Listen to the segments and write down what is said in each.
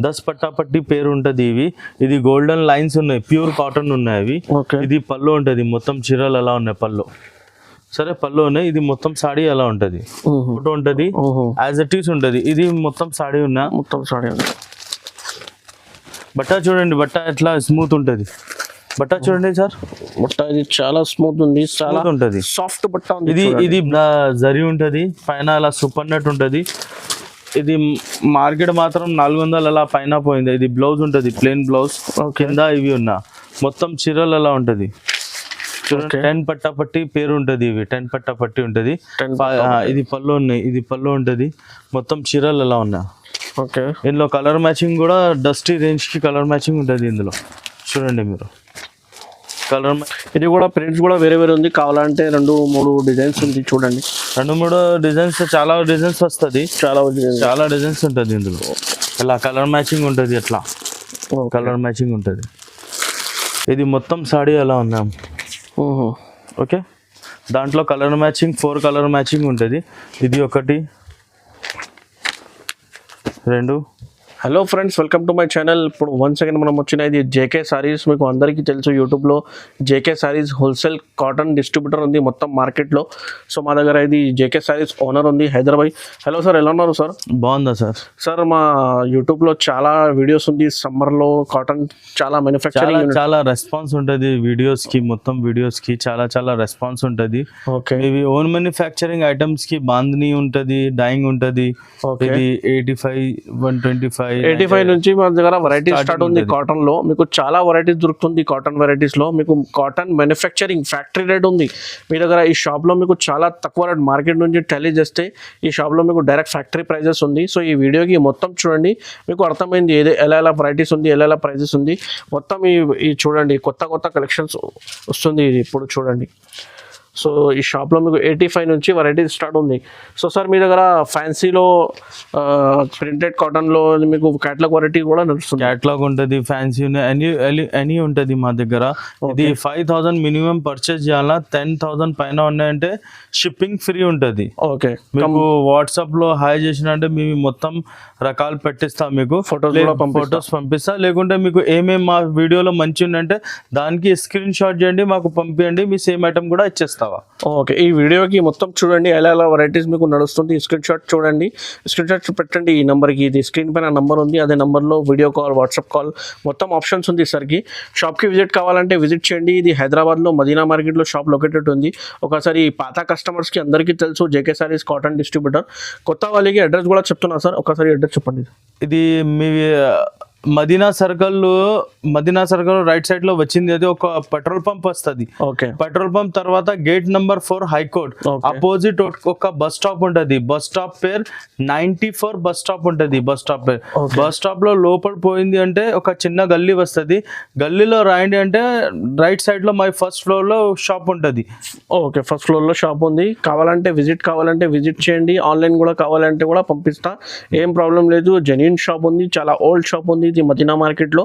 10 పట్టా పట్టి పేరు ఉంటుంది. ఇది గోల్డెన్ లైన్స్ ఉన్నాయి, ప్యూర్ కాటన్ ఉన్నాయి అవి. ఇది పళ్ళు ఉంటుంది, మొత్తం చీరలు అలా ఉన్నాయి పళ్ళు. సరే పళ్ళు ఉన్నాయి. ఇది మొత్తం సాడీ అలా ఉంటుంది, ఫోటో ఉంటుంది, యాజ్ ఇట్ ఈస్ ఉంటుంది. ఇది మొత్తం సాడీ ఉన్నా, మొత్తం సాడీ ఉంది. బట్ట చూడండి, బట్ట ఎట్లా స్మూత్ ఉంటుంది. బట్ట చూడండి సార్, బట్ట ఇది చాలా స్మూత్ ఉంది, చాలా ఉంటుంది, సాఫ్ట్ బట్ట ఉంది. ఇది జరీ ఉంటుంది, పైన అలా సూపర్ నెట్ ఉంటుంది. ఇది మార్కెట్ మాత్రం 400 అలా పైన పోయింది. ఇది బ్లౌజ్ ఉంటుంది, ప్లెయిన్ బ్లౌజ్, కింద ఇవి ఉన్నా మొత్తం చీరలు అలా ఉంటుంది. 10 పట్టా పట్టి పేరు ఉంటుంది. ఇవి 10 పట్టా పట్టి ఉంటుంది. ఇది పళ్ళు ఉన్నాయి, ఇది పళ్ళు ఉంటుంది, మొత్తం చీరలు అలా ఉన్నా. ఇందులో కలర్ మ్యాచింగ్ కూడా డస్టీ రేంజ్ కి కలర్ మ్యాచింగ్ ఉంటుంది. ఇందులో చూడండి మీరు కలర్. ఇది కూడా ప్రింట్స్ కూడా వేరే వేరే ఉంది, కావాలంటే 2-3 డిజైన్స్ ఉంది చూడండి. 2-3 డిజైన్స్, చాలా డిజైన్స్ వస్తుంది, చాలా డిజైన్స్ ఉంటుంది ఇందులో. ఇలా కలర్ మ్యాచింగ్ ఉంటుంది, ఎట్లా కలర్ మ్యాచింగ్ ఉంటుంది. ఇది మొత్తం సాడీ అలా ఉన్నాం. ఓకే, దాంట్లో కలర్ మ్యాచింగ్ 4 కలర్ మ్యాచింగ్ ఉంటుంది. ఇది 1 2. Hello friends, welcome to my channel. ఇప్పుడు వన్స్ అగైన్ మనం వచ్చిన ఇది జేకే సారీస్. మీకు అందరికీ తెలుసు, యూట్యూబ్లో JK saris wholesale cotton distributor ఉంది మొత్తం మార్కెట్లో. సో మా దగ్గర ఇది జేకే సారీస్ ఓనర్ ఉంది, హైదరాబాద్. హలో సార్, ఎలా ఉన్నారు సార్? బాగుందా సార్? సార్ మా యూట్యూబ్లో చాలా వీడియోస్ ఉంది, సమ్మర్లో కాటన్ చాలా మ్యానుఫ్యాక్చరింగ్, చాలా రెస్పాన్స్ ఉంటుంది వీడియోస్కి, మొత్తం వీడియోస్కి చాలా రెస్పాన్స్ ఉంటుంది. ఓకే, ఇవి ఓన్ మ్యానుఫ్యాక్చరింగ్ ఐటమ్స్కి బాంధనీ ఉంటుంది, డైయింగ్ ఉంటుంది. ఇది 85, 125, 85 నుంచి మన దగ్గర వెరైటీ స్టార్ట్ ఉంది. కాటన్ లో మీకు చాలా వెరైటీస్ దొరుకుతుంది. కాటన్ వెరైటీస్ లో మీకు కాటన్ మ్యానుఫ్యాక్చరింగ్ ఫ్యాక్టరీ రేట్ ఉంది మీ దగ్గర. ఈ షాప్ లో మీకు చాలా తక్కువ రేట్, మార్కెట్ నుంచి టాలీ చేస్తే ఈ షాప్ లో మీకు డైరెక్ట్ ఫ్యాక్టరీ ప్రైజెస్ ఉంది. సో ఈ వీడియోకి మొత్తం చూడండి, మీకు అర్థమైంది ఎలా వెరైటీస్ ఉంది, ఎలా ప్రైజెస్ ఉంది మొత్తం. ఈ చూడండి, కొత్త కలెక్షన్స్ వస్తుంది ఇప్పుడు చూడండి. సో ఈ షాప్లో మీకు 85 నుంచి వెరైటీస్ స్టార్ట్ ఉంది. సో సార్ మీ దగ్గర ఫ్యాన్సీలో ప్రింటెడ్ కాటన్లో మీకు క్యాటలాగ్ వెరైటీ కూడా నడుస్తుంది? క్యాటలాగ్ ఉంటుంది, ఫ్యాన్సీ ఎనీ ఉంటుంది మా దగ్గర. ఇది 5000 మినిమం పర్చేస్ చేయాలా, 10,000 పైన ఉన్నాయంటే షిప్పింగ్ ఫ్రీ ఉంటుంది. ఓకే, మీకు వాట్సాప్లో హాయ్ చేసినంటే మేము మొత్తం రకాలు పెట్టిస్తాం, మీకు ఫొటోస్ పంపిస్తా. లేకుంటే మీకు ఏమేమి మా వీడియోలో మంచి ఉందంటే దానికి స్క్రీన్ షాట్ చేయండి, మాకు పంపించండి, మీ సేమ్ ఐటమ్ కూడా ఇచ్చేస్తాం. ఓకే, ఈ వీడియోకి మొత్తం చూడండి, ఎలా వెరైటీస్ మీకు నడుస్తుంది. స్క్రీన్ షాట్ చూడండి, స్క్రీన్ షాట్ పెట్టండి ఈ నెంబర్కి. ఇది స్క్రీన్ పైన నంబర్ ఉంది, అదే నెంబర్లో వీడియో కాల్, వాట్సాప్ కాల్ మొత్తం ఆప్షన్స్ ఉంది సార్కి. షాప్కి విజిట్ కావాలంటే విజిట్ చేయండి. ఇది హైదరాబాద్లో మదీనా మార్కెట్లో షాప్ లొకేటెడ్ ఉంది. ఒకసారి పాత కస్టమర్స్కి అందరికీ తెలుసు జేకే సారీస్ కాటన్ డిస్ట్రిబ్యూటర్. కొత్త వాళ్ళకి అడ్రస్ కూడా చెప్తున్నా సార్, ఒకసారి అడ్రస్ చెప్పండి. ఇది మీ మదీనా సర్కిల్ రైట్ సైడ్ లో వచ్చింది. అది ఒక పెట్రోల్ పంప్ వస్తుంది. ఓకే, పెట్రోల్ పంప్ తర్వాత గేట్ నంబర్ 4 హైకోర్ట్ అపోజిట్ ఒక బస్ స్టాప్ ఉంటుంది. బస్ స్టాప్ పేరు 94 బస్ స్టాప్ ఉంటుంది. బస్ స్టాప్ లో లోపల పోయింది అంటే ఒక చిన్న గల్లీ వస్తుంది. గల్లీలో రాయండి అంటే రైట్ సైడ్ లో మై ఫస్ట్ ఫ్లోర్ లో షాప్ ఉంటుంది. ఓకే, ఫస్ట్ ఫ్లోర్ లో షాప్ ఉంది. కావాలంటే విజిట్ చేయండి. ఆన్లైన్ కూడా కావాలంటే కూడా పంపిస్తా, ఏం ప్రాబ్లం లేదు. జెన్యూన్ షాప్ ఉంది, చాలా ఓల్డ్ షాప్ ఉంది ఇది మదీనా మార్కెట్లో.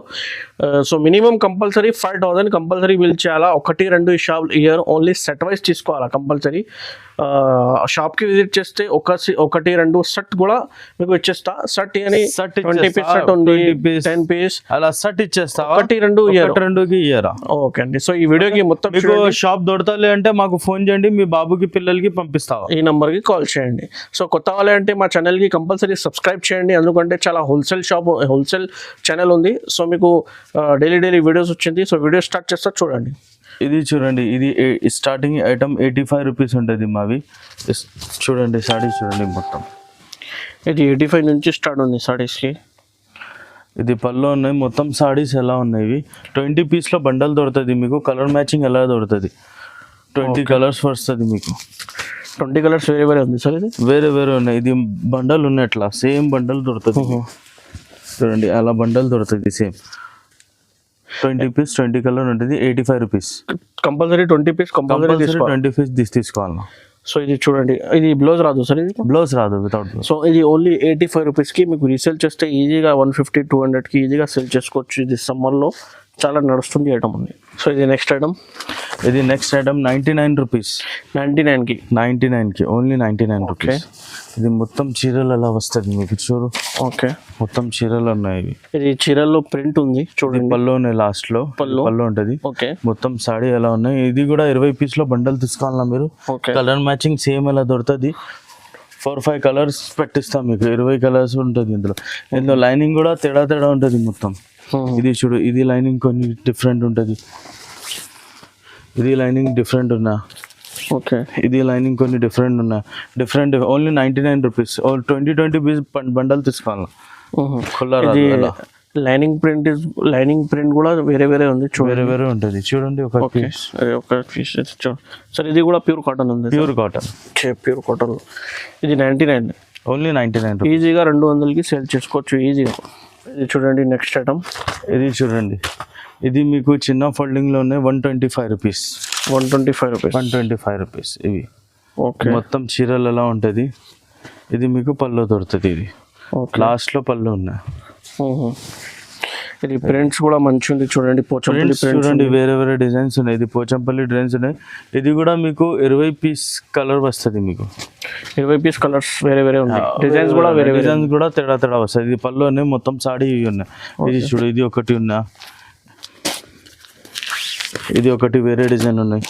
So minimum compulsory 5,000 compulsory bill చేయాలా. 1-2 shop year only set wise తీసుకోవాలా కంపల్సరీ. షాప్కి విజిట్ చేస్తే 1-2 సెట్ కూడా మీకు ఇచ్చేస్తా. సెట్ అని 20 పీస్ సెట్ ఉంది, 10 పీస్ అలా సెట్ ఇచ్చేస్తా. 1-2 ఇయర్. ఓకే అండి. సో ఈ వీడియోకి మొత్తం మీకు షాప్ దొరకలే అంటే మాకు ఫోన్ చేయండి, మీ బాబుకి పిల్లలకి పంపిస్తావా, ఈ నంబర్కి కాల్ చేయండి. సో కొత్త వాళ్ళే అంటే మా ఛానల్కి కంపల్సరీ సబ్స్క్రైబ్ చేయండి, ఎందుకంటే చాలా హోల్సేల్ ఛానల్ ఉంది. సో మీకు డైలీ వీడియోస్ వచ్చింది. సో వీడియో స్టార్ట్ చేస్తా చూడండి. ఇది చూడండి, ఇది స్టార్టింగ్ ఐటమ్ 85 రూపీస్ ఉంటుంది మావి. చూడండి సాడీ చూడండి, మొత్తం ఇది 85 నుంచి స్టార్ట్ ఉంది సాడీస్కి. ఇది పళ్ళు ఉన్నాయి, మొత్తం సాడీస్ ఎలా ఉన్నాయి. 20 పీస్లో బండల్ దొరుకుతుంది మీకు. కలర్ మ్యాచింగ్ ఎలా దొరుకుతుంది, 20 కలర్స్ వస్తుంది మీకు. 20 కలర్స్ వేరే ఉంది సార్. ఇది వేరే ఉన్నాయి. ఇది బండల్ ఉన్నాయి, అట్లా సేమ్ బండల్ దొరుకుతుంది. చూడండి అలా బండల్ దొరుకుతుంది సేమ్. 20 పీస్ 20 కలర్ ఉంటుంది, 85 rupees. Compulsory 20 piece compulsory 20 piece తీసుకోవాలి. సో ఇది చూడండి, ఇది బ్లౌజ్ రాదు సార్, ఇది బ్లౌజ్ రాదు వితౌట్. సో ఇది ఓన్లీ 85 రూపీస్కి మీకు రీసేల్ చేస్తే ఈజీగా 150-200కి ఈజీగా సేల్ చేసుకోవచ్చు. ఇది సమ్మర్లో చాలా నడుస్తుంది ఐటమ్ ఉంది. సో ఇది నెక్స్ట్ ఐటమ్. ఇది నెక్స్ట్ ఐటమ్ 99 రూపీస్. 99కి 99కి ఓన్లీ 99 రూపీస్. ఇది మొత్తం చీరలు అలా వస్తుంది మీకు చూడు. ఓకే, మొత్తం చీరలు ఉన్నాయి ఇవి. ఇది చీరల్లో ప్రింట్ ఉంది చూడండి. పళ్ళు ఉన్నాయి, లాస్ట్ లో పళ్ళు ఉంటది. ఓకే, మొత్తం సాడీ ఎలా ఉన్నాయి. ఇది కూడా 20 పీస్ లో బండల్ తీసుకోవాలన్నా మీరు. ఓకే, కలర్ మ్యాచింగ్ సేమ్ ఎలా దొరుకుతుంది. 4-5 కలర్స్ పెట్టిస్తాం మీకు. 20 కలర్స్ ఉంటుంది ఇందులో లైనింగ్ కూడా తేడా ఉంటుంది మొత్తం. ఇది చూడు, ఇది లైనింగ్ కొన్ని డిఫరెంట్ ఉంటుంది. ఇది లైనింగ్ డిఫరెంట్ ఉన్నా. ఓకే, ఇది లైనింగ్ కొన్ని different only 99 rupees. 20 piece bundle తీసుకోవాలి. ఇది లైనింగ్ ప్రింట్ కూడా వేరే ఉంది చూడండి. వేరే ఉంటుంది చూడండి. ఒక పీస్ సార్ ఇది కూడా ప్యూర్ కాటన్ ఉంది. ప్యూర్ కాటన్ ఇది 99 ఓన్లీ 99. ఈజీగా 200కి సేల్ చేసుకోవచ్చు ఈజీగా. ఇది చూడండి నెక్స్ట్ ఐటమ్. ఇది చూడండి, ఇది మీకు చిన్న ఫోల్డింగ్ లోనే 125 రూపీస్. 125 రూపీస్ ఇవి. ఓకే, మొత్తం చీరలు ఎలా ఉంటుంది. ఇది మీకు పళ్ళు దొరుకుతుంది. ఇది లాస్ట్ లో పళ్ళు ఉన్నాయి. ఇది ప్రింట్స్ కూడా మంచి ఉంది చూడండి. పోచంపల్లి చూడండి, వేరే డిజైన్స్ ఉన్నాయి. ఇది పోచంపల్లి డిజైన్స్ ఉన్నాయి. ఇది కూడా మీకు 20 పీస్ కలర్ వస్తుంది మీకు. 20 పీస్ కలర్స్ వేరే ఉన్నాయి. డిజైన్స్ కూడా డిజైన్స్ కూడా తేడా వస్తుంది. ఇది పళ్ళు ఉన్నాయి, మొత్తం సాడీ ఇవి ఉన్నాయి. ఇది చూడు, ఇది ఒకటి ఉన్నా, ఇది ఒకటి వేరే డిజైన్ ఉన్నాయి.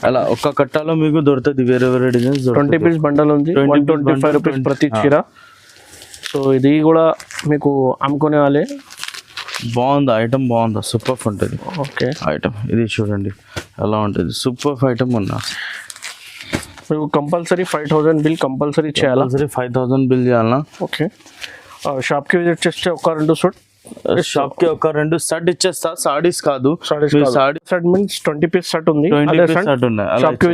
అలా ఒక్క కట్టాలో మీకు దొరుకుతుంది వేరే డిజైన్స్. 20 పీస్ బండల్ ఉంది. 125 రూపీస్ ప్రతి చీర. సో ఇది కూడా మీకు అమ్ముకునే వాళ్ళే. బాగుంది ఐటమ్, బాగుంది, సూపర్ ఉంటుంది. ఓకే, ఐటమ్ ఇది చూడండి ఎలా ఉంటుంది. సూపర్ ఐటమ్ ఉన్నా. మీకు కంపల్సరీ 5000 బిల్ కంపల్సరీ చేయాలా? 5000 బిల్ చేయాలా? ఓకే, షాప్కి విజిట్ చేస్తే ఒక 2 సూట్, షాప్కి ఒక 2 సెట్ ఇచ్చేస్తా. సాడీస్ కాదు, sari set means 20 piece set ఉంది. 20 పీస్ సెట్ ఉన్నాయి. షాప్కి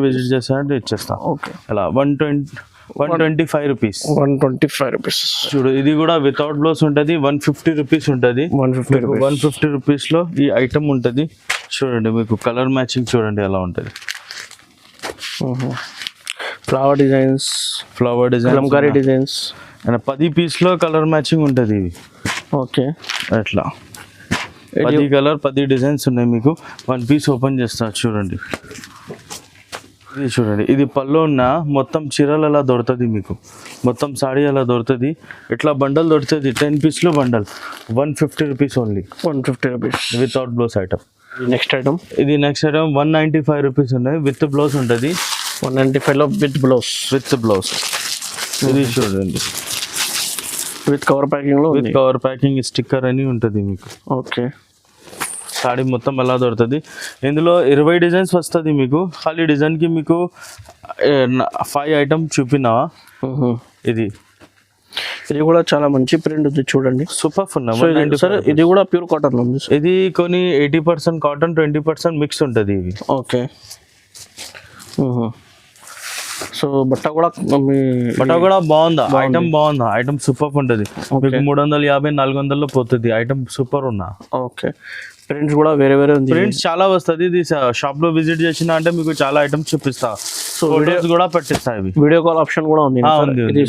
విజిట్ చేస్తే ఇచ్చేస్తా. ఓకే, అలా 125 రూపీస్. 125 రూపీస్. చూడు, ఇది కూడా వితౌట్ బ్లౌజ్ ఉంటుంది. 150 రూపీస్ ఉంటుంది. 150 రూపీస్ లో ఈ ఐటమ్ ఉంటుంది. చూడండి, మీకు కలర్ మ్యాచింగ్ చూడండి ఎలా ఉంటుంది. Flower designs, Kalamkari designs. 10 piece లో కలర్ మ్యాచింగ్ ఉంటుంది ఇది. ఓకే, అట్లా 10 కలర్ 10 డిజైన్స్ ఉన్నాయి మీకు. 1 పీస్ ఓపెన్ చేస్తా చూడండి. ఇది చూడండి, ఇది పళ్ళు ఉన్న మొత్తం చీరలు అలా దొరుకుతుంది మీకు. మొత్తం సాడీ అలా దొరుకుతుంది. ఇట్లా బండల్ దొరుకుతుంది. 10 పీస్ లో bundle 150 rupees only. 150 rupees without blouse item. Next item, ఇది నెక్స్ట్ ఐటమ్ 195 రూపీస్ ఉన్నాయి. విత్ బ్లౌజ్ ఉంటుంది. 195 లో విత్ బ్లౌజ్. ఇది చూడండి, విత్ కవర్ ప్యాకింగ్ లో. విత్ కవర్ ప్యాకింగ్ స్టిక్కర్ అని ఉంటుంది మీకు. ఓకే, సాడీ మొత్తం ఎలా దొరుకుతుంది. ఇందులో 20 డిజైన్స్ వస్తుంది మీకు. ఖాళీ డిజైన్ కి మీకు 5 ఐటమ్ చూపినావా. ఇది కూడా చాలా మంచి ప్రింట్ ఉంది చూడండి. Super full. సరే, ఇది కూడా ప్యూర్ కాటన్ ఉంది. ఇది కొన్ని 80% కాటన్, 20% మిక్స్ ఉంటుంది ఇది. ఓకే, సో బట్ట కూడా బాగుందా ఐటమ్? బాగుందా ఐటమ్? సూపర్ ఉంటుంది మీకు. 350, 400 లో పోతుంది ఐటమ్. సూపర్ ఉన్నా. ఓకే, ప్రింట్స్ కూడా వేరే ఉంది. ప్రింట్స్ చాలా వస్తుంది. ఇది షాప్ లో విజిట్ చేసిన అంటే మీకు చాలా ఐటమ్స్ చూపిస్తా. సో వీడియోస్ కూడా పెట్టిస్తా. ఇవి వీడియో కాల్ ఆప్షన్ కూడా ఉంది.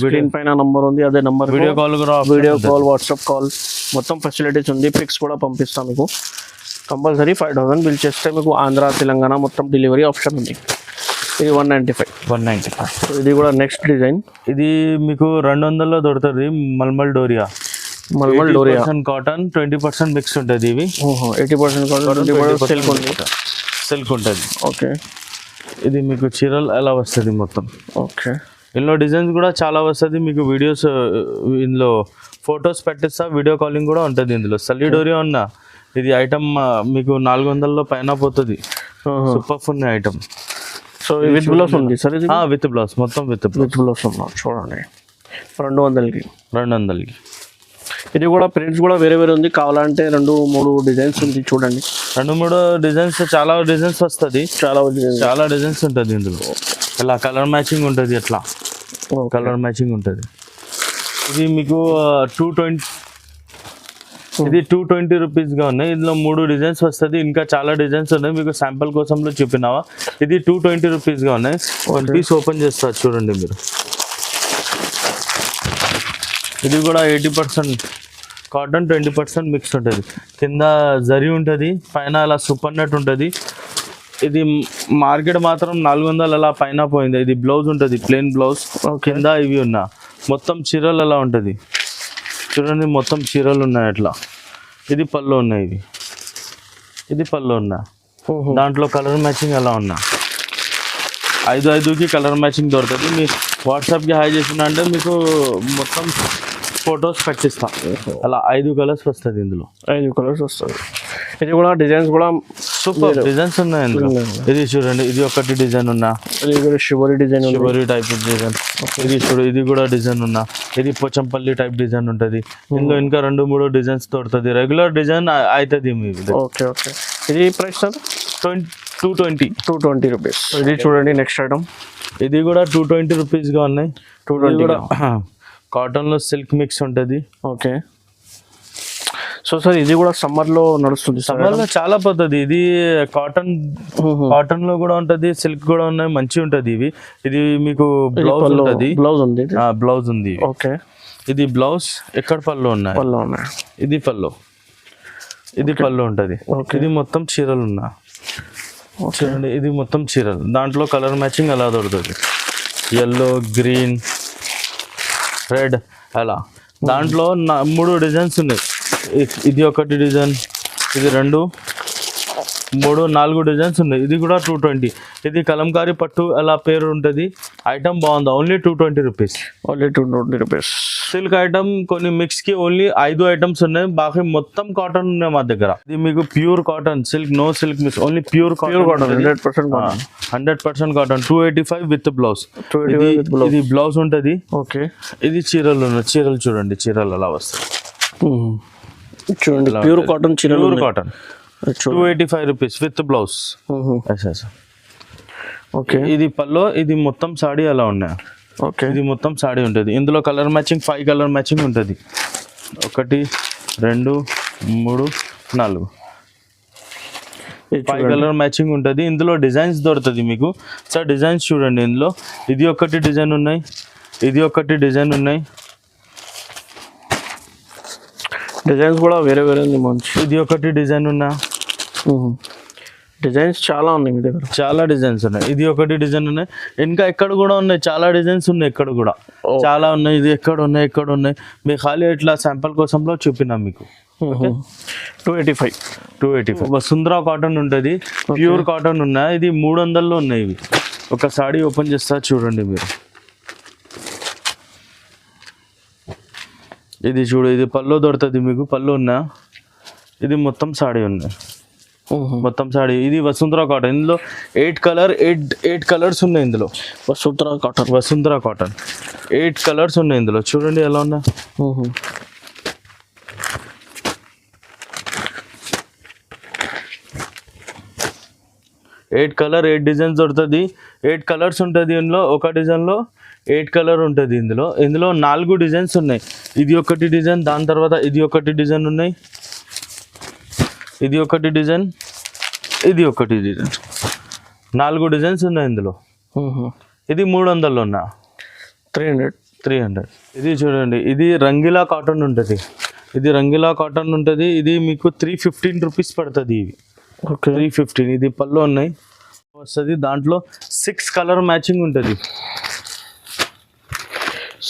స్క్రీన్ పైన నంబర్ ఉంది, అదే number. Video call, WhatsApp call మొత్తం ఫెసిలిటీస్ ఉంది. పిక్స్ కూడా పంపిస్తాం మీకు. కంపల్సరీ 5000 బిల్ చేస్తే మీకు ఆంధ్ర, తెలంగాణ మొత్తం డెలివరీ ఆప్షన్ ఉంది. ఇది 195. సో ఇది కూడా నెక్స్ట్ డిజైన్. ఇది మీకు 200లో దొరుకుతుంది. మల్మల్ డోరియా కాటన్, 20% మిక్స్ ఉంటుంది. ఇవి 80% కాటన్, సిల్క్ ఉంటుంది. ఓకే, ఇది మీకు చీరలు ఎలా వస్తుంది మొత్తం. ఓకే, ఇందులో డిజైన్స్ కూడా చాలా వస్తుంది మీకు. వీడియోస్ ఇందులో ఫొటోస్ పెట్టిస్తా. వీడియో కాలింగ్ కూడా ఉంటుంది ఇందులో. సల్లిడోరియా ఉన్న ఇది ఐటమ్ మీకు 400లో పైన పోతుంది. Super full item. So with blouse ఉంది సార్. ఇది విత్ బ్లౌజ్, మొత్తం విత్ బ్లౌజ్ ఉన్నా చూడండి. 200కి. ఇది కూడా ప్రింట్స్ కూడా వేరే ఉంది. కావాలంటే 2-3 డిజైన్స్ ఉంది చూడండి. 2-3 డిజైన్స్, చాలా డిజైన్స్ వస్తుంది. చాలా డిజైన్స్ ఉంటుంది ఇందులో. ఇలా కలర్ మ్యాచింగ్ ఉంటుంది. ఎట్లా కలర్ మ్యాచింగ్ ఉంటుంది. ఇది మీకు 220 రూపీస్గా ఉన్నాయి. ఇందులో 3 డిజైన్స్ వస్తుంది. ఇంకా చాలా డిజైన్స్ ఉన్నాయి మీకు. శాంపుల్ కోసంలో చూపినావా. ఇది 220 రూపీస్గా ఉన్నాయి. 1 పీస్ ఓపెన్ చేస్తారు చూడండి మీరు. ఇది కూడా 80% కాటన్, 20% మిక్స్ ఉంటుంది. కింద జరీ ఉంటుంది, పైన అలా సూపర్ నెట్ ఉంటుంది. ఇది మార్కెట్ మాత్రం 400 అలా పైన పోయింది. ఇది బ్లౌజ్ ఉంటుంది, ప్లెయిన్ బ్లౌజ్. కింద ఇవి ఉన్నా మొత్తం చీరలు అలా ఉంటుంది. చూడండి మొత్తం చీరలు ఉన్నాయి అట్లా. ఇది పళ్ళు ఉన్నాయి, ఇది పళ్ళు ఉన్నా. దాంట్లో కలర్ మ్యాచింగ్ అలా ఉన్నా. 5కి కలర్ మ్యాచింగ్ దొరుకుతుంది. మీ వాట్సాప్కి హాయ్ చేసిన అంటే మీకు మొత్తం ఫొటోస్ పెట్టిస్తా. అలా 5 కలర్స్ వస్తుంది ఇందులో. 5 కలర్స్ వస్తుంది. ఇది కూడా డిజైన్స్ కూడా సూపర్ డిజైన్స్ ఉన్నాయి ఇందులో. ఇది చూడండి, ఇది ఒకటి డిజైన్ ఉన్నా. ఇది కూడా shibori design, shibori type design. ఇది చూడు, ఇది కూడా డిజైన్ ఉన్నా. ఇది పోచంపల్లి టైప్ డిజైన్ ఉంటుంది. ఇందులో ఇంకా 2-3 డిజైన్స్ దొరుకుతుంది. రెగ్యులర్ డిజైన్ అవుతుంది మీది. Okay okay. ఇది ప్రైస్ 220 రూపీస్. ఇది చూడండి నెక్స్ట్ ఐటమ్. ఇది కూడా 220 రూపీస్గా ఉన్నాయి. 220 కూడా కాటన్లో సిల్క్ మిక్స్ ఉంటుంది. ఓకే. సో సార్ ఇది కూడా సమ్మర్లో నడుస్తుంది. సమ్మర్లో చాలా పద్ధతి. ఇది కాటన్లో కూడా ఉంటుంది, సిల్క్ కూడా ఉన్నాయి, మంచిగా ఉంటుంది ఇవి. ఇది మీకు బ్లౌజ్ ఉంటుంది. బ్లౌజ్ ఉంది, బ్లౌజ్ ఉంది. ఓకే. ఇది బ్లౌజ్ ఎక్కడ పళ్ళు ఉన్నాయి. ఇది పళ్ళు, ఇది పళ్ళు ఉంటుంది. ఇది మొత్తం చీరలు ఉన్నా. చూడండి ఇది మొత్తం చీరలు. దాంట్లో కలర్ మ్యాచింగ్ అలా దొరుకుతుంది. ఎల్లో, గ్రీన్, రెడ్ అలా. దాంట్లో 3 డిజైన్స్ ఉన్నాయి. ఇది ఒకటి డిజైన్, ఇది 2, 3, 4 డిజైన్స్ ఉన్నాయి. ఇది కూడా 220. ఇది కలంకారీ పట్టు అలా పేరు ఉంటుంది. ఐటమ్ బాగుంది. Only 220 rupees. Only 220 rupees. Silk item కొన్ని మిక్స్ కి ఓన్లీ 5 ఐటమ్స్ ఉన్నాయి. బాగా మొత్తం కాటన్ ఉన్నాయి మా దగ్గర. ఇది మీకు pure cotton, silk, no silk mix, only pure cotton. 100% cotton. 285 with blouse. ఇది బ్లౌజ్ ఉంటుంది. ఓకే. ఇది చీరలు ఉన్నాయి. చీరలు చూడండి, చీరలు అలా వస్తాయి. చూడండి ప్యూర్ కాటన్ చీరలు. Pure cotton 285 rupees with blouse. Okay. ఇది పల్లో, ఇది మొత్తం సాడీ అలా ఉన్నాయి. ఓకే. ఇది మొత్తం సాడీ ఉంటుంది. ఇందులో కలర్ మ్యాచింగ్ 5 కలర్ మ్యాచింగ్ ఉంటుంది. 1, 2, 3, 4 5 కలర్ మ్యాచింగ్ ఉంటుంది. ఇందులో డిజైన్స్ దొరుకుతుంది మీకు. సార్ డిజైన్స్ చూడండి ఇందులో. ఇది ఒకటి డిజైన్ ఉన్నాయి, ఇది ఒకటి డిజైన్ ఉన్నాయి. డిజైన్స్ కూడా వేరే వేరే ఉంది మంచి. ఇది ఒకటి డిజైన్ ఉన్నా. డిజైన్స్ చాలా ఉన్నాయి మీ దగ్గర. చాలా డిజైన్స్ ఉన్నాయి. ఇది ఒకటి డిజైన్ ఉన్నాయి. ఇంకా ఎక్కడ కూడా ఉన్నాయి, చాలా డిజైన్స్ ఉన్నాయి. ఎక్కడ కూడా చాలా ఉన్నాయి. ఇది ఎక్కడ ఉన్నాయి. మీకు ఖాళీ ఇట్లా శాంపుల్ కోసంలో చూపినా మీకు. 285. వసుంధరా కాటన్ ఉంటుంది, ప్యూర్ కాటన్ ఉన్నాయి. ఇది 300లో ఉన్నాయి ఇవి. ఒక సాడీ ఓపెన్ చేస్తా చూడండి మీరు. ఇది చూడు, ఇది పళ్ళు దొరుకుతుంది మీకు. పళ్ళు ఉన్నా. ఇది మొత్తం సాడీ ఉన్నాయి, మొత్తం సాడీ. ఇది వసుంధరా కాటన్. ఇందులో 8 కలర్స్ ఉన్నాయి ఇందులో. వసుంధరా కాటన్ 8 కలర్స్ ఉన్నాయి ఇందులో. చూడండి ఎలా ఉన్నా. 8 కలర్ 8 డిజైన్స్ దొరుకుతుంది. 8 కలర్స్ ఉంటుంది ఇందులో. ఒక డిజైన్లో 8 కలర్ ఉంటుంది ఇందులో. 4 డిజైన్స్ ఉన్నాయి. ఇది ఒకటి డిజైన్, దాని తర్వాత ఇది ఒకటి డిజైన్ ఉన్నాయి, ఇది ఒకటి డిజైన్, ఇది ఒకటి డిజైన్. 4 డిజైన్స్ ఉన్నాయి ఇందులో. ఇది 300లో ఉన్నా. 300. ఇది చూడండి, ఇది రంగీలా కాటన్ ఉంటుంది. ఇది మీకు 315 రూపీస్ పడుతుంది. ఇవి 315. ఇది పళ్ళు ఉన్నాయి వస్తుంది. దాంట్లో 6 కలర్ మ్యాచింగ్ ఉంటుంది.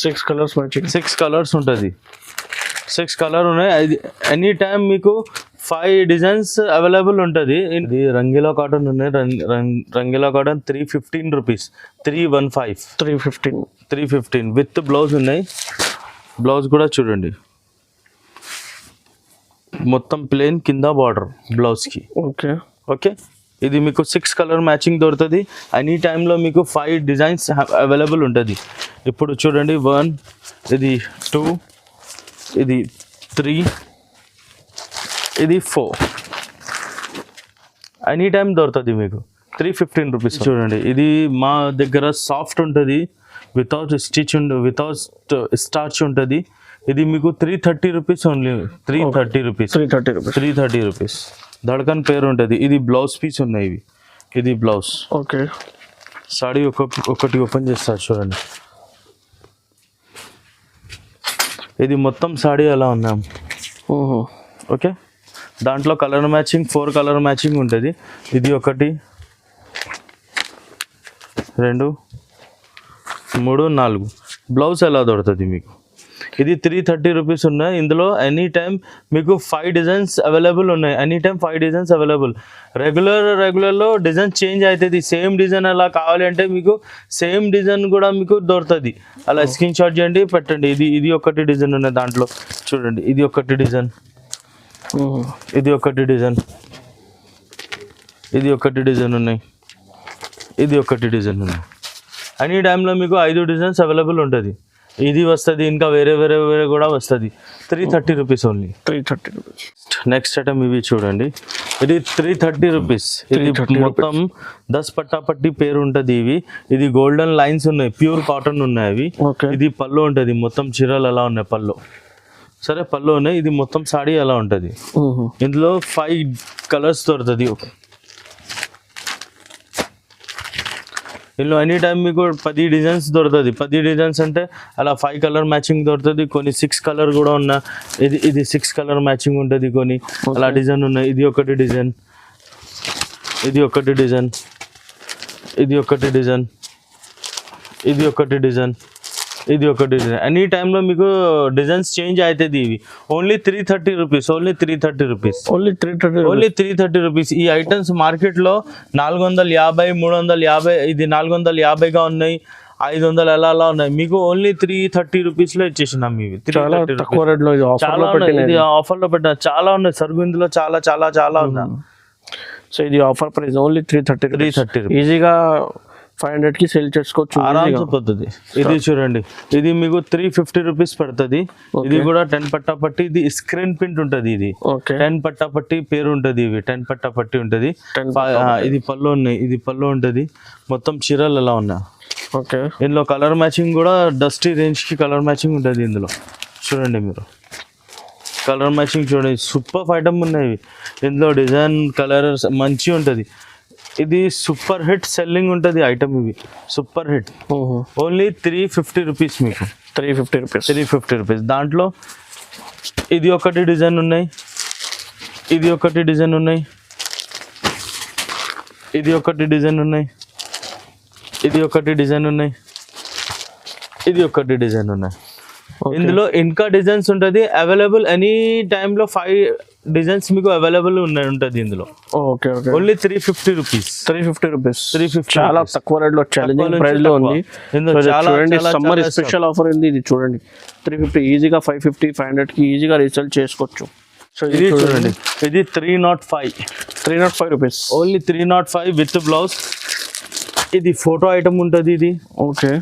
6 కలర్స్ మ్యాచింగ్. 6 కలర్స్ ఉంటుంది. 6 కలర్ ఉన్నాయి. ఎనీ టైం మీకు 5 డిజైన్స్ అవైలబుల్ ఉంటుంది. ఇది రంగీలా కాటన్ ఉన్నాయి. Rangeela cotton 315 rupees. 315 with blouse ఉన్నాయి. బ్లౌజ్ కూడా చూడండి, మొత్తం ప్లెయిన్, కింద బార్డర్ బ్లౌజ్కి. ఓకే. ఇది మీకు 6 కలర్ మ్యాచింగ్ దొరుకుతుంది. ఎనీ టైంలో మీకు 5 డిజైన్స్ అవైలబుల్ ఉంటుంది. ఇప్పుడు చూడండి 1, ఇది 2, ఇది 3, ఇది 4. ఎనీ టైం దొరుకుతుంది మీకు. 315 రూపీస్. చూడండి, ఇది మా దగ్గర సాఫ్ట్ ఉంటుంది, వితౌట్ స్టార్చ్ ఉంటుంది. ఇది మీకు 330 రూపీస్ ఓన్లీ. 330 రూపీస్. ధడ్కన్ పేరు ఉంటుంది. ఇది బ్లౌజ్ పీస్ ఉన్నాయి ఇవి. ఇది బ్లౌజ్. ఓకే. సాడీ ఒకటి ఓపెన్ చేస్తారు చూడండి. ఇది మొత్తం సాడీ అలా ఉన్నాం. ఓకే. దాంట్లో కలర్ మ్యాచింగ్ 4 కలర్ మ్యాచింగ్ ఉంటుంది. ఇది ఒకటి, 2 3 4 బ్లౌజ్ ఎలా దొరుకుతుంది మీకు. ఇది 330 రూపీస్ ఉన్నాయి. ఇందులో ఎనీ టైం మీకు 5 డిజైన్స్ అవైలబుల్ ఉన్నాయి. Any time 5 designs available. రెగ్యులర్లో డిజైన్ చేంజ్ అవుతుంది. సేమ్ డిజైన్ అలా కావాలి అంటే మీకు సేమ్ డిజైన్ కూడా మీకు దొరుకుతుంది. అలా స్క్రీన్ షాట్ చేయండి, పెట్టండి. ఇది ఒకటి డిజైన్ ఉన్నాయి దాంట్లో చూడండి. ఇది ఒకటి డిజైన్, ఇది ఒకటి డిజైన్, ఇది ఒకటి డిజైన్ ఉన్నాయి, ఇది ఒకటి డిజైన్ ఉన్నాయి. ఎనీ టైంలో మీకు 5 డిజైన్స్ అవైలబుల్ ఉంటుంది. ఇది వస్తుంది, ఇంకా వేరే కూడా వస్తుంది. 330 rupees only. 330 rupees. Next item ఇవి చూడండి. ఇది 330 రూపీస్. ఇది మొత్తం 10 పట్టాపట్టి పేరు ఉంటుంది. ఇది గోల్డెన్ లైన్స్ ఉన్నాయి, ప్యూర్ కాటన్ ఉన్నాయి అవి. ఇది పళ్ళు ఉంటుంది, మొత్తం చీరలు అలా ఉన్నాయి పళ్ళు. సరే పళ్ళు ఉన్నాయి. ఇది మొత్తం సాడీ అలా ఉంటుంది. ఇందులో 5 కలర్స్ దొరుకుతుంది. ఇందులో ఎనీ టైం మీకు 10 డిజైన్స్ దొరుకుతుంది. 10 డిజైన్స్ అంటే అలా 5 కలర్ మ్యాచింగ్ దొరుకుతుంది. కొన్ని 6 కలర్ కూడా ఉన్నా. ఇది 6 కలర్ మ్యాచింగ్ ఉంటుంది. కొన్ని అలా డిజైన్ ఉన్నాయి. ఇది ఒకటి డిజైన్, ఇది ఒకటి డిజైన్, ఇది ఒకటి డిజైన్, ఇది ఒకటి డిజైన్, ఇది ఒకటి డిజైన్. ఎనీ టైంలో మీకు డిజైన్స్ చేంజ్ అవుతుంది. ఇవి only 330 rupees. Only 330 rupees. Only 330. Only 330 rupees. ఈ ఐటమ్స్ మార్కెట్లో 450, 350, ఇది 450గా ఉన్నాయి, 500 అలా ఉన్నాయి. మీకు ఓన్లీ 330 రూపీస్లో ఇచ్చేసినాం. ఇవి చాలా తక్కువ రేట్లో చాలా ఇది ఆఫర్లో పెట్టిన చాలా ఉన్నాయి. సరుకు ఇందులో చాలా చాలా చాలా ఉన్నాయి. సో ఇది ఆఫర్ ప్రైస్ ఓన్లీ 330. ఈజీగా 500కి సేల్ చేసుకోవచ్చు ఆరామ్సే పోతుంది. ఇది చూడండి, ఇది మీకు 350 రూపీస్ పడుతుంది. ఇది కూడా 10 పట్టాపట్టి. ఇది స్క్రీన్ ప్రింట్ ఉంటుంది. ఇది 10 పట్టాపట్టి పేరు ఉంటుంది. ఇవి 10 పట్టాపట్టి ఉంటుంది. ఇది పళ్ళు ఉన్నాయి, ఇది పళ్ళు ఉంటుంది. మొత్తం చీరలు ఎలా ఉన్నాయి. ఓకే. ఇందులో కలర్ మ్యాచింగ్ కూడా డస్టీ రేంజ్కి కలర్ మ్యాచింగ్ ఉంటుంది. ఇందులో చూడండి మీరు కలర్ మ్యాచింగ్ చూడండి. సూపర్ ఐటమ్ ఉన్నాయి. ఇందులో డిజైన్ కలర్ మంచిగా ఉంటుంది. ఇది సూపర్ హిట్ సెల్లింగ్ ఉంటుంది ఐటమ్. ఇవి సూపర్ హిట్. ఓన్లీ 350 రూపీస్ మీకు. 350 రూపీస్. దాంట్లో ఇది ఒకటి డిజైన్ ఉన్నాయి, ఇది ఒకటి డిజైన్ ఉన్నాయి, ఇది ఒకటి డిజైన్ ఉన్నాయి, ఇది ఒకటి డిజైన్ ఉన్నాయి, ఇది ఒకటి డిజైన్ ఉన్నాయి. ఇందులో ఇంకా డిజైన్స్ ఉంటుంది అవైలబుల్. ఎనీ టైంలో 5 డిజైన్స్ మీకు అవైలబుల్ ఉంటుంది ఇందులో. ఓకే. Only 350 rupees. 350 రూపీస్. చాలా తక్కువ రేట్లో ఛాలెంజింగ్ ప్రైస్ లో ఉంది. చూడండి సమ్మర్ స్పెషల్ ఆఫర్ ఉంది. ఇది చూడండి 350 ఈజీగా 550, 500కి ఈజీగా రీసేల్ చేసుకోవచ్చు. సో ఇది చూడండి, ఇది 305 రూపీస్. Only 305 with blouse. ఇది ఫోటో ఐటమ్ ఉంటుంది. ఇది ఓకే.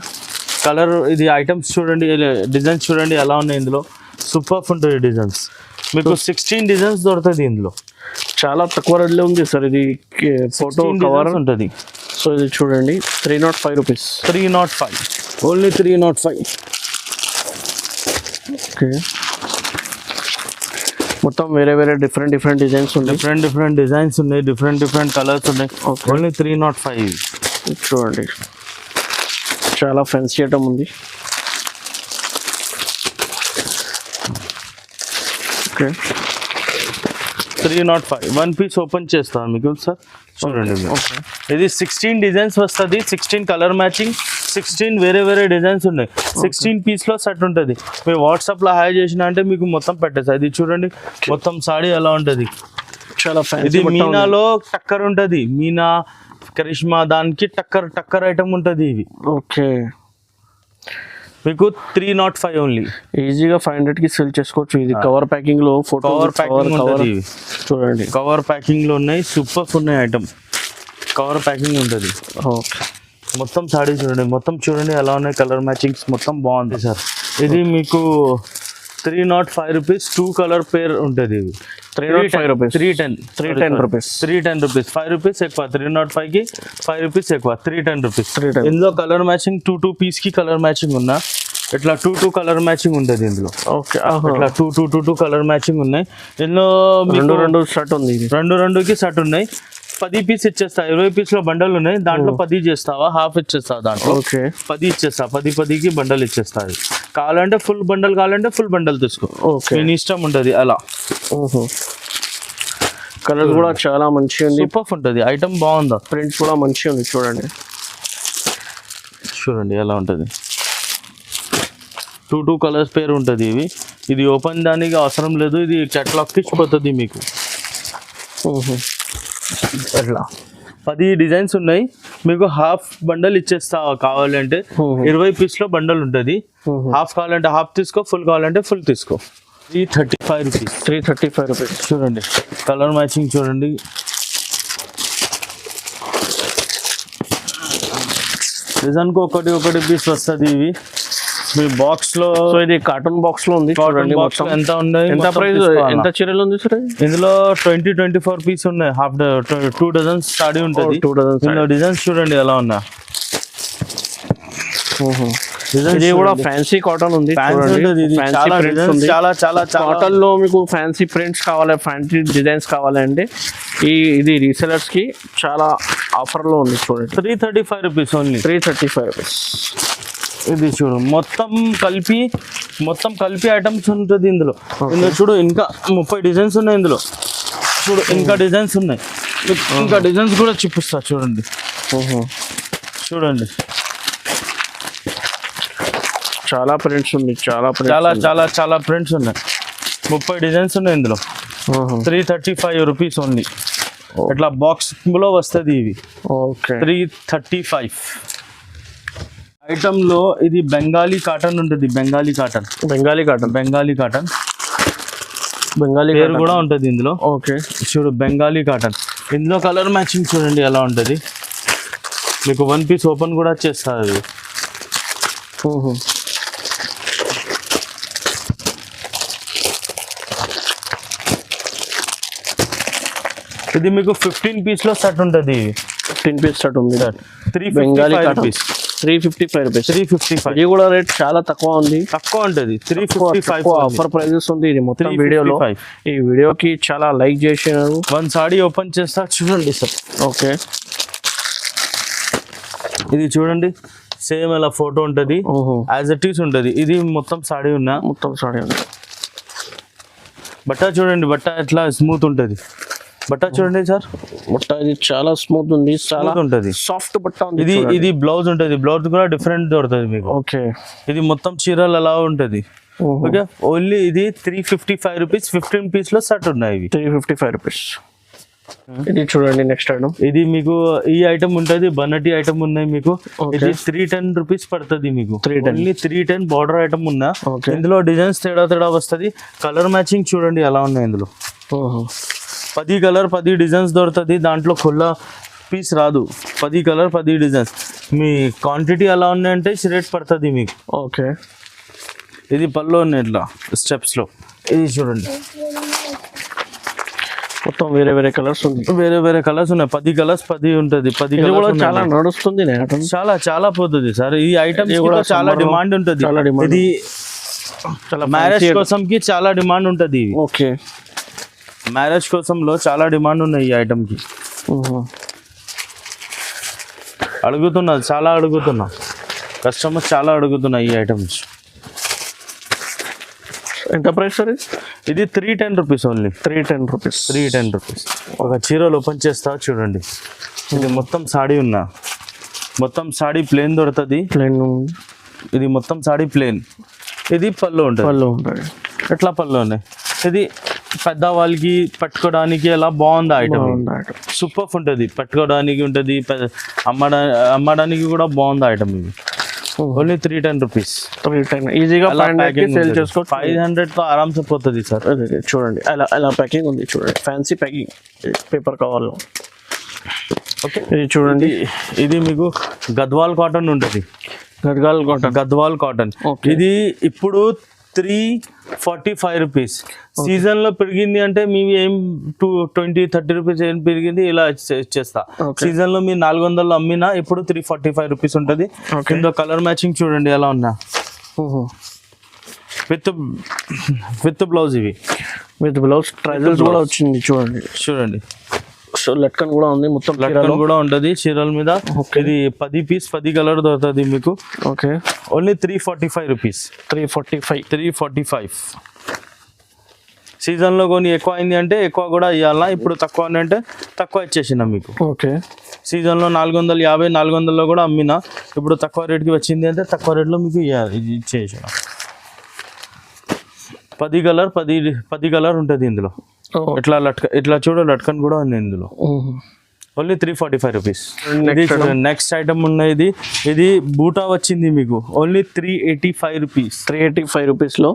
కలర్ ఇది ఐటమ్స్ చూడండి, డిజైన్స్ చూడండి ఎలా ఉన్నాయి. ఇందులో సూపర్ ఉంటుంది డిజైన్స్. మీకు 16 డిజైన్స్ దొరుకుతుంది ఇందులో. చాలా తక్కువ రేట్లో ఉంది సార్. ఇది ఫోటో కవర్ ఉంటుంది. సో ఇది చూడండి 305 రూపీస్. 305 ఓన్లీ 305. ఓకే. మొత్తం వేరే డిఫరెంట్ డిజైన్స్ ఉన్నాయి. డిఫరెంట్ డిజైన్స్ ఉన్నాయి, డిఫరెంట్ కలర్స్ ఉన్నాయి. ఓన్లీ 305. చూడండి చాలా ఫ్యాన్సీ ఐటమ్ ఉంది. ఓకే. 305 1 పీస్ ఓపెన్ చేస్తాను మీకు సార్. చూడండి ఇది 16 డిజైన్స్ వస్తుంది. 16 కలర్ మ్యాచింగ్, 16 వేరే డిజైన్స్ ఉన్నాయి. 16 పీస్లో సెట్ ఉంటుంది. మీరు వాట్సాప్లో హాయ్ చేసిన అంటే మీకు మొత్తం పెట్టేస్తా. ఇది చూడండి మొత్తం సాడీ ఎలా ఉంటుంది. చాలా ఇది మీనాలో టక్కర్ ఉంటుంది. మీనా కరిష్మా దానికి టక్కర్ ఐటమ్ ఉంటుంది. ఇవి ఓకే. మీకు 305 ఓన్లీ. ఈజీగా 500కి సేల్ చేసుకోవచ్చు. ఇది కవర్ ప్యాకింగ్ లో ఫోటో కవర్ ప్యాకింగ్ ఉంటుంది. చూడండి కవర్ ప్యాకింగ్ లో ఉన్నాయి. సూపర్ ఉన్నాయి ఐటమ్. కవర్ ప్యాకింగ్ ఉంటుంది. ఓకే. మొత్తం సాడీ చూడండి, మొత్తం చూడండి ఎలా ఉన్నాయి. కలర్ మ్యాచింగ్స్ మొత్తం బాగుంది సార్. ఇది మీకు 305 రూపీస్. 2 కలర్ పేర్ ఉంటుంది. ఇది 305 రూపీస్. 310 రూపీస్. 310 రూపీస్. 5 రూపీస్ ఎక్కువ. 305కి 5 రూపీస్ ఎక్కువ. 310 రూపీస్. ఇందులో కలర్ మ్యాచింగ్ 2 పీస్ కి కలర్ మ్యాచింగ్ ఉన్నా. ఇట్లా 2 కలర్ మ్యాచింగ్ ఉంటుంది ఇందులో. ఓకే. ఇట్లా 2 కలర్ మ్యాచింగ్ ఉన్నాయి. ఇందులో రెండు షర్ట్ ఉంది. 2కి షర్ట్ ఉన్నాయి. 10 పీస్ ఇచ్చేస్తా. 20 పీస్లో బండల్ ఉన్నాయి. దాంట్లో 10 చేస్తావా, హాఫ్ ఇచ్చేస్తా. దాంట్లో 10 ఇచ్చేస్తా. 10కి బండల్ ఇచ్చేస్తా. కావాలంటే ఫుల్ బండల్, కావాలంటే ఫుల్ బండల్ తీసుకో. మీ ఇష్టం ఉంటుంది అలా. కలర్ కూడా చాలా మంచిగా ఉంది. సూపర్ ఉంటుంది ఐటమ్. బాగుందా? ప్రింట్ కూడా మంచిగా ఉంది చూడండి. చూడండి ఎలా ఉంటుంది. 2 కలర్స్ పేరు ఉంటుంది. ఇది ఓపెన్ దానికి అవసరం లేదు, ఇది క్యాటలాగ్కి ఇచ్చిపోతుంది మీకు. ఎట్లా 10 డిజైన్స్ ఉన్నాయి, మీకు హాఫ్ బండల్ ఇచ్చేస్తా. కావాలంటే 20 పీస్లో బండల్ ఉంటుంది. హాఫ్ కావాలంటే హాఫ్ తీసుకో, ఫుల్ కావాలంటే ఫుల్ తీసుకో. 335 రూపీస్. 335 రూపీస్. చూడండి కలర్ మ్యాచింగ్ చూడండి. డిజైన్కి ఒకటి పీస్ వస్తుంది. ఇవి మీ బాక్స్ లో, సో ఇది కార్టూన్ బాక్స్ లో ఉంది. చూడండి మొత్తం ఎంత ఉన్నాయి, ఎంత ప్రైస్, ఎంత చీరలు ఉంది సార్? ఇందులో 24 పీస్ ఉన్నాయి. హాఫ్ 2 డజన్స్ స్టాడీ ఉంటుంది. 2 డజన్స్. ఇందులో డిజైన్స్ చూడండి ఎలా ఉన్నా. ఇది కూడా ఫ్యాన్సీ కాటన్ ఉంది. చాలా కాటన్ లో మీకు ఫ్యాన్సీ ప్రింట్స్ కావాలి, ఫ్యాన్సీ డిజైన్స్ కావాలి అంటే ఇది రీసెలర్స్ కి చాలా ఆఫర్ లో ఉంది. చూడండి 335 రూపీస్ ఓన్లీ. 335 రూపీస్. ఇది చూడు మొత్తం కలిపి ఐటమ్స్ ఉంటుంది ఇందులో. చూడు ఇంకా 30 డిజైన్స్ ఉన్నాయి ఇందులో. చూడు ఇంకా డిజైన్స్ ఉన్నాయి, ఇంకా డిజైన్స్ కూడా చూపిస్తా. చూడండి చాలా ప్రింట్స్ ఉంది. చాలా ప్రింట్స్ ఉన్నాయి. 30 డిజైన్స్ ఉన్నాయి ఇందులో. 335 రూపీస్ ఓన్లీ. ఇట్లా బాక్స్ లో వస్తుంది ఇవి. ఓకే 335. ఐటమ్ లో ఇది బెంగాలీ కాటన్ ఉంటుంది. బెంగాలీ కాటన్ పేరు కూడా ఉంటుంది ఇందులో. ఓకే చూడు బెంగాలీ కాటన్. ఇందులో కలర్ మ్యాచింగ్ చూడండి ఎలా ఉంటుంది. మీకు 1 పీస్ ఓపెన్ కూడా చేస్తారు. ఇది మీకు 15 పీస్ లో సెట్ ఉంటుంది. 15 పీస్ సెట్ ఉంది. 355 రూపీస్. 355 రూపీస్. 355. ఇది కూడా రేట్ చాలా తక్కువ ఉంది. తక్కువ ఉంటుంది. 355 ఆఫర్ ప్రైజెస్ ఉంది. ఇది మొత్తం వీడియోలో. ఈ వీడియోకి చాలా లైక్ చేసినారు. 1 సాడీ ఓపెన్ చేస్తా చూడండి సార్. ఓకే ఇది చూడండి సేమ్ అలా ఫోటో ఉంటుంది. యాజ్ ఇట్ ఈస్ ఉంటుంది. ఇది మొత్తం సాడీ ఉంది. బట్ట చూడండి, బట్ట ఎట్లా స్మూత్ ఉంటుంది. బట్ట చూడండి సార్, బట్ట ఇది చాలా స్మూత్ ఉంది. చాలా ఉంటుంది, సాఫ్ట్ బట్ట ఉంది. ఇది బ్లౌజ్ ఉంటుంది. బ్లౌజ్ కూడా డిఫరెంట్ దొరుకుతుంది మీకు. ఓకే ఇది మొత్తం చీరలు అలా ఉంటుంది. ఓకే ఓన్లీ ఇది 355 రూపీస్. 15 పీస్ లో సెట్ ఉన్నాయి. 355 రూపీస్. ఇది చూడండి నెక్స్ట్ ఐటమ్. ఇది మీకు ఈ ఐటమ్ ఉంటుంది. బన్నటి ఐటమ్ ఉన్నాయి మీకు. ఇది 310 రూపీస్ పడుతుంది మీకు. ఓన్లీ 310 బార్డర్ ఐటమ్ ఉన్నా. ఇందులో డిజైన్స్ తేడా వస్తుంది. కలర్ మ్యాచింగ్ చూడండి ఎలా ఉన్నాయి ఇందులో. 10 కలర్ 10 డిజైన్స్ దొరుకుతుంది. దాంట్లో ఖుల్లా పీస్ రాదు. 10 కలర్ 10 డిజైన్స్. మీ క్వాంటిటీ ఎలా ఉన్నాయంటే రేట్ పడుతుంది మీకు. ఓకే ఇది పళ్ళు ఉన్నాయి ఇట్లా స్టెప్స్ లో. ఇది చూడండి మొత్తం వేరే కలర్స్ ఉంది. వేరే కలర్స్ ఉన్నాయి. 10 కలర్స్ 10 ఉంటుంది. 10 కలర్స్ చాలా నడుస్తుంది. చాలా పోతుంది సార్. ఈ ఐటమ్ చాలా డిమాండ్ ఉంటుంది. ఇది మ్యారేజ్ కోసం కి చాలా డిమాండ్ ఉంటుంది. ఓకే మ్యారేజ్ కోసంలో చాలా డిమాండ్ ఉన్నాయి ఈ ఐటమ్ కి. చాలా అడుగుతున్నా కస్టమర్స్ చాలా అడుగుతున్నాయి ఈ ఐటమ్స్. ఎంత ప్రైస్ సార్? ఇది 310 రూపీస్ ఓన్లీ. 310 రూపీస్. 310 రూపీస్. ఒక చీరలు ఓపెన్ చేస్తా చూడండి. ఇది మొత్తం సాడీ ఉన్నా. మొత్తం సాడీ ప్లేన్ దొరుకుతుంది. ఇది మొత్తం సాడీ ప్లేన్. ఇది పళ్ళు ఉంటుంది. ఎట్లా పళ్ళు ఉన్నాయి. ఇది పెద్ద వాళ్ళకి పట్టుకోవడానికి ఎలా బాగుంది ఐటమ్. సూపర్ ఉంటుంది. పట్టుకోవడానికి ఉంటుంది. అమ్మడానికి కూడా బాగుంది ఐటమ్. ఇది ఓన్లీ 310 రూపీస్. ఈజీగా సేల్ చేసుకోవచ్చు. 500 తో ఆరామ్సే పోతుంది సార్. చూడండి అలా ప్యాకింగ్ ఉంది. చూడండి ఫ్యాన్సీ ప్యాకింగ్ పేపర్ కవర్ లో. ఓకే ఇది చూడండి. ఇది మీకు గద్వాల్ కాటన్ ఉంటుంది. గద్వాల్ కాటన్. ఇది ఇప్పుడు 345 రూపీస్. సీజన్ లో పెరిగింది అంటే మేము ఏం 20-30 రూపీస్ ఏం పెరిగింది ఇలా ఇచ్చేస్తా. సీజన్ లో మీరు 400 అమ్మినా ఇప్పుడు 345 రూపీస్ ఉంటుంది. కింద కలర్ మ్యాచింగ్ చూడండి ఎలా ఉన్నా. With blouse. ఇవి విత్ బ్లౌజ్ ట్రైజల్స్ కూడా వచ్చింది. చూడండి సో లట్కన్ కూడా ఉంది. మొత్తం లట్కన్ కూడా ఉంటుంది చీరల మీద. ఇది 10 పీస్ 10 కలర్ దొరుకుతుంది మీకు. Okay only 345 rupees. 345. సీజన్లో కొని ఎక్కువ అయింది అంటే ఎక్కువ కూడా ఇవ్వాలా, ఇప్పుడు తక్కువ అని అంటే తక్కువ ఇచ్చేసిన మీకు. ఓకే. సీజన్లో 450 400లో కూడా అమ్మినా, ఇప్పుడు తక్కువ రేట్కి వచ్చింది అంటే తక్కువ రేట్లో మీకు ఇచ్చేసిన. 10 కలర్ ఉంటుంది ఇందులో. ఇట్లా ఇట్లా లట్కన్ కూడా ఉంది ఇందులో. Only 345 rupees. నెక్స్ట్ ఐటమ్ ఉన్నది, ఇది బూటా వచ్చింది మీకు ఓన్లీ 385 రూపీస్. 385 రూపీస్లో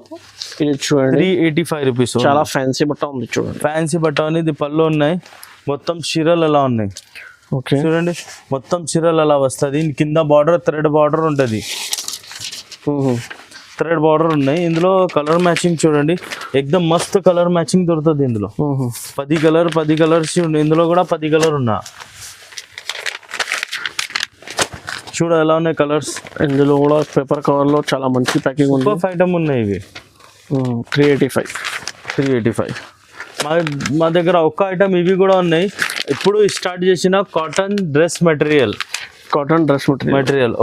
ఇది చూడండి. 385 రూపీస్. చాలా ఫ్యాన్సీ బట్ట ఉంది చూడండి. ఫ్యాన్సీ బట్ట అనేది పళ్ళు ఉన్నాయి, మొత్తం చీరలు అలా ఉన్నాయి. ఓకే చూడండి, మొత్తం చీరలు అలా వస్తుంది. కింద బార్డర్ థ్రెడ్ బార్డర్ ఉంటుంది, థ్రెడ్ బార్డర్ ఉన్నాయి. ఇందులో కలర్ మ్యాచింగ్ చూడండి, ఎక్దమ్ మస్త్ కలర్ మ్యాచింగ్ దొరుకుతుంది ఇందులో. 10 కలర్స్ ఇందులో కూడా 10 కలర్ ఉన్నా. చూడ ఎలా ఉన్నాయి కలర్స్. ఇందులో కూడా పేపర్ కవర్లో చాలా మంచి ప్యాకింగ్ ఉంది. ఐటమ్ ఉన్నాయి ఇవి. 385. మా దగ్గర ఒక్క ఐటమ్ ఇవి కూడా ఉన్నాయి. ఇప్పుడు స్టార్ట్ చేసిన కాటన్ డ్రెస్ మెటీరియల్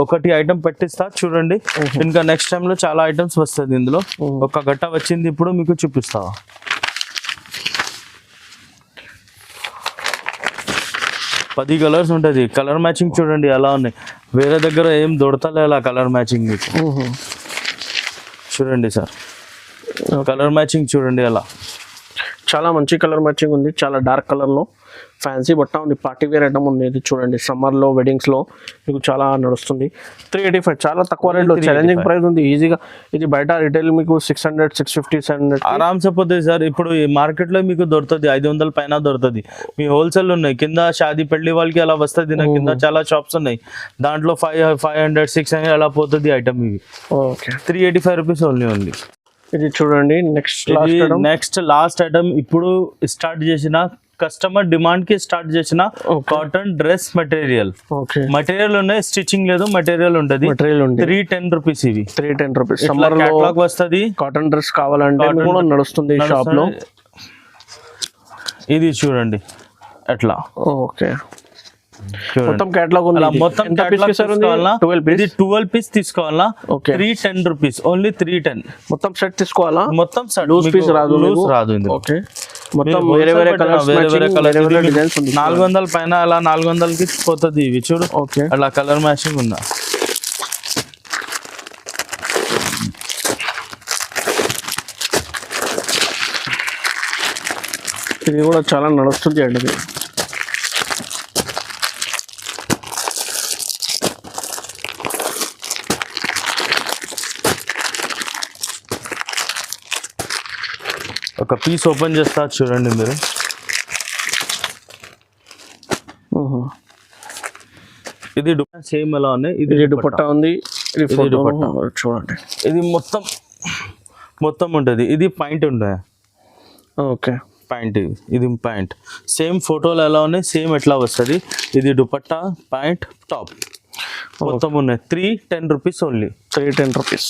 ఒకటి ఐటమ్ పెట్టిస్తా చూడండి. ఇంకా నెక్స్ట్ టైంలో చాలా ఐటమ్స్ వస్తుంది ఇందులో. ఒక గట్ట వచ్చింది ఇప్పుడు మీకు చూపిస్తా. పది కలర్స్ ఉంటుంది. కలర్ మ్యాచింగ్ చూడండి ఎలా ఉన్నాయి, వేరే దగ్గర ఏం దొరకలే అలా కలర్ మ్యాచింగ్ మీకు. చూడండి సార్, కలర్ మ్యాచింగ్ చూడండి అలా. చాలా మంచి కలర్ మ్యాచింగ్ ఉంది, చాలా డార్క్ కలర్లో ఫ్యాన్సీ బట్ట ఉంది. పార్టీ వేర్ ఐటమ్ ఉంది ఇది చూడండి. సమ్మర్లో వెడ్డింగ్స్లో మీకు చాలా నడుస్తుంది. 385 చాలా తక్కువ రేట్లో, ఛాలెంజింగ్ ప్రైస్ ఉంది. ఈజీగా ఇది బయట రిటైల్ మీకు 600 650 700 ఆరామ్సే పోతుంది సార్. ఇప్పుడు ఈ మార్కెట్లో మీకు దొరుకుతుంది 500 పైన దొరుకుతుంది. మీ హోల్సేల్ ఉన్నాయి, కింద షాదీ పెళ్లి వాళ్ళకి అలా వస్తుంది. నా కింద చాలా షాప్స్ ఉన్నాయి, దాంట్లో 500 600 అలా పోతుంది ఐటమ్. ఇవి ఓకే 385 రూపీస్ ఓన్లీ. ఇది చూడండి నెక్స్ట్ లాస్ట్ ఐటమ్. ఇప్పుడు స్టార్ట్ చేసిన కస్టమర్ డిమాండ్ కి స్టార్ట్ చేసిన కాటన్ డ్రెస్ మెటీరియల్. మెటీరియల్ ఉన్నాయి, స్టిచింగ్ లేదు, మెటీరియల్ ఉంటుంది. 310 రూపీస్. ఇవి 310 రూపీస్. సమ్మర్ లో వస్తుంది. కాటన్ డ్రెస్ కావాలంటే కూడా నడుస్తుంది షాప్ లో. ఇది చూడండి ఎట్లా. ఓకే, మొత్తం కేటలాగ్ ఉంది. మొత్తం 12 పీస్ తీసుకోవాలా. 310 రూపీస్ ఓన్లీ. 310 మొత్తం సెట్ తీసుకోవాలా. మొత్తం లూజ్ పీస్ రాదు ఇందులో. ఓకే, మొత్తం వేరే వేరే కలర్స్, వేరే వేరే డిజైన్స్ ఉంది. 400 పైన అలా 400కి పోతుంది. ఇవి చూడు. ఓకే, అలా కలర్ మ్యాచింగ్ ఉందా. ఇది కూడా చాలా నడుస్తుంది అండి. ఒక పీస్ ఓపెన్ చేస్తా చూడండి మీరు. ఇది సేమ్ ఎలా ఉన్నాయి. ఇది దుపట్టా ఉంది. ఇది దుపట్టా చూడండి. ఇది మొత్తం ఉంటుంది. ఇది పాయింట్ ఉంటుంది. Okay, point. ఇది పాయింట్ సేమ్ ఫోటోలు ఎలా ఉన్నాయి సేమ్ ఎట్లా వస్తుంది. ఇది దుపట్టా, పాయింట్, టాప్ మొత్తం ఉన్నాయి. 310 రూపీస్ ఓన్లీ. 310 రూపీస్.